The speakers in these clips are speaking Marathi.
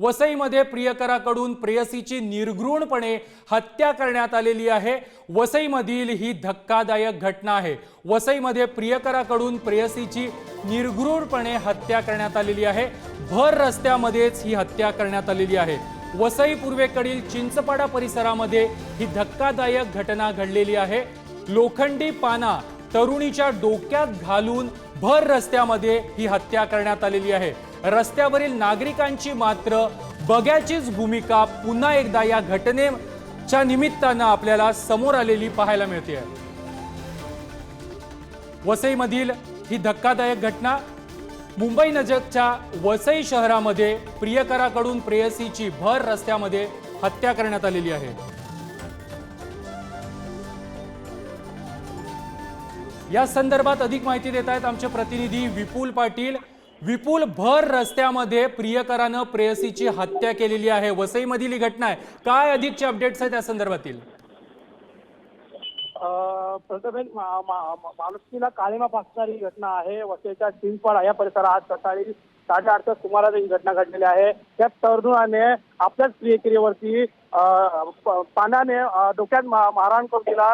वसईमध्ये प्रियकराकडून प्रेयसीची निर्घृणपणे हत्या करण्यात आलेली आहे। वसईमधील ही धक्कादायक घटना आहे। वसईमध्ये प्रियकराकडून प्रेयसीची निर्घृणपणे हत्या करण्यात आलेली आहे। भर रस्त्यामध्येच ही हत्या करण्यात आलेली आहे। वसई पूर्वेकडील चिंचपाडा परिसरामध्ये ही धक्कादायक घटना घडलेली आहे। लोखंडी पाना तरुणीच्या डोक्यात घालून भर रस्त्यामध्ये ही हत्या करण्यात आलेली आहे। रस्त्यावरील नागरिकांची मात्र बघ्याचीच भूमिका पुन्हा एकदा या घटनेच्या निमित्तानं आपल्याला समोर आलेली पाहायला मिळते। वसईमधील ही धक्कादायक घटना मुंबई नजीकच्या वसई शहरामध्ये प्रियकराकडून प्रेयसीची भर रस्त्यामध्ये हत्या करण्यात आलेली आहे। या संदर्भात अधिक माहिती देत आहेत आमचे प्रतिनिधी विपुल पाटील। विपुल, भर रस्त्यामध्ये प्रियकरानं प्रेयसीची हत्या केलेली आहे, वसईमधील ही घटना आहे, काय अधिकचे अपडेट्स आहेत या संदर्भातील? माणुसकीला काळीमा फासणारी घटना आहे। वसईच्या चिंचपाडा या परिसरात आज सकाळी 8:30च्या सुमारास ही घटना घडलेली आहे। त्या तरुणाने आपल्याच प्रियकरीवरती पानाने डोक्यात मारहाण करून तिला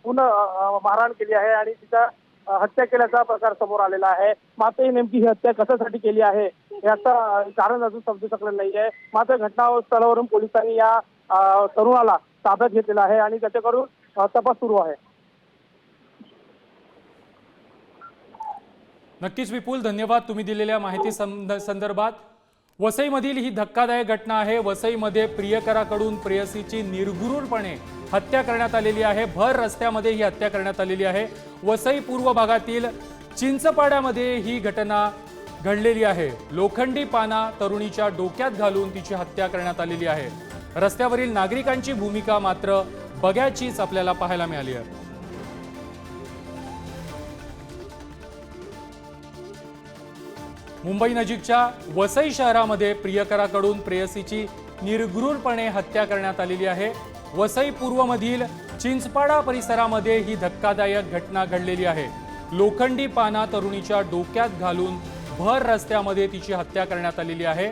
पुन्हा मारहाण केली आहे आणि तिचा हत्या केल्याचा प्रकार समोर आलेला आहे। मात्र ही नेमकी ही हत्या कशासाठी केली आहे याचं कारण अजून समजू शकलं नाहीये। मात्र घटनास्थळावरून पोलिसांनी या तरुणाला ताब्यात घेतलेला आहे आणि त्याच्याकडून तपास सुरू आहे। नक्कीच विपुल, धन्यवाद तुम्ही दिलेल्या माहिती संदर्भात। वसईमधील ही धक्कादायक घटना आहे। वसईमध्ये प्रियकराकडून प्रेयसीची निर्घृणपणे हत्या करण्यात आलेली आहे। भर रस्त्यामध्ये ही हत्या करण्यात आलेली आहे। वसई पूर्व भागातील चिंचपाड्यामध्ये ही घटना घडलेली आहे। लोखंडी पाना तरुणीच्या डोक्यात घालून तिची हत्या करण्यात आलेली आहे। रस्त्यावरील नागरिकांची भूमिका मात्र बघ्याचीच आपल्याला पाहायला मिळाली आहे। मुंबई नजीकच्या वसई शहरामध्ये प्रियकराकडून प्रेयसीची निर्घृणपणे हत्या करण्यात आलेली आहे। वसई पूर्वमधील चिंचपाडा परिसरामध्ये ही धक्कादायक घटना घडलेली आहे। लोखंडी पाना तरुणीच्या डोक्यात घालून भर रस्त्यामध्ये तिची हत्या करण्यात आलेली आहे।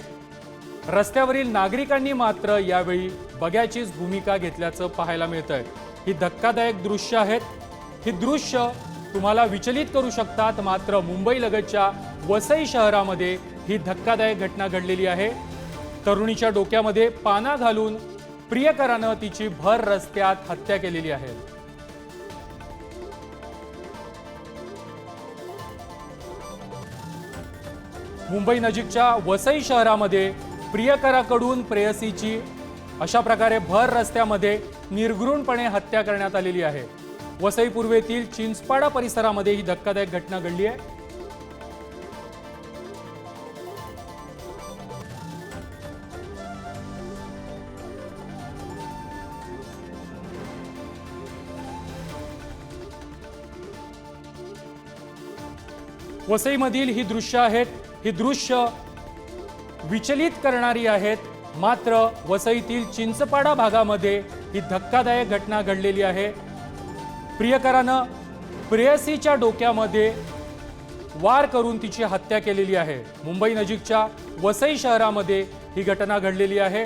रस्त्यावरील नागरिकांनी मात्र यावेळी बघ्याचीच भूमिका घेतल्याचं पाहायला मिळतंय। ही धक्कादायक दृश्य आहेत। ही दृश्य तुम्हाला विचलित करू शकतात, मात्र मुंबई लगतच्या वसई शहरामध्ये ही धक्कादायक घटना घडलेली आहे। तरुणीच्या डोक्यामध्ये पाना घालून प्रियकरानं तिची भर रस्त्यात हत्या केलेली आहे। मुंबई नजीकच्या वसई शहरामध्ये प्रियकराकडून प्रेयसीची अशा प्रकारे भर रस्त्यामध्ये निर्घृणपणे हत्या करण्यात आलेली आहे। वसई पूर्वेतील चिंचपाडा परिसरामध्ये ही धक्कादायक घटना घडली आहे। वसईमधील ही दृश्य आहेत। ही दृश्य विचलित करणारी आहेत, मात्र वसईतील चिंचपाडा भागामध्ये ही धक्कादायक घटना घडलेली आहे। प्रियकरानं प्रेयसीच्या डोक्यामध्ये वार करून तिची हत्या केलेली आहे। मुंबई नजीकच्या वसई शहरामध्ये ही घटना घडलेली आहे।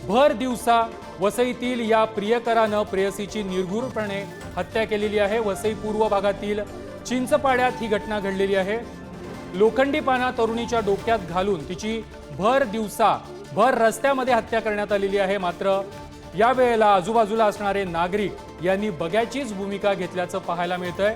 भर दिवसा वसईतील या प्रियकरानं प्रेयसीची निर्घृणपणे हत्या केलेली आहे। वसई पूर्व भागातील चिंचपाड्यात ही घटना घडलेली आहे। लोखंडी पाना तरुणीच्या डोक्यात घालून तिची भर दिवसा भर रस्त्यामध्ये हत्या करण्यात आलेली आहे। मात्र या वेळेला आजूबाजूला असणारे नागरिक यांनी बघ्याचीच भूमिका घेतल्याचं पाहायला मिळतंय।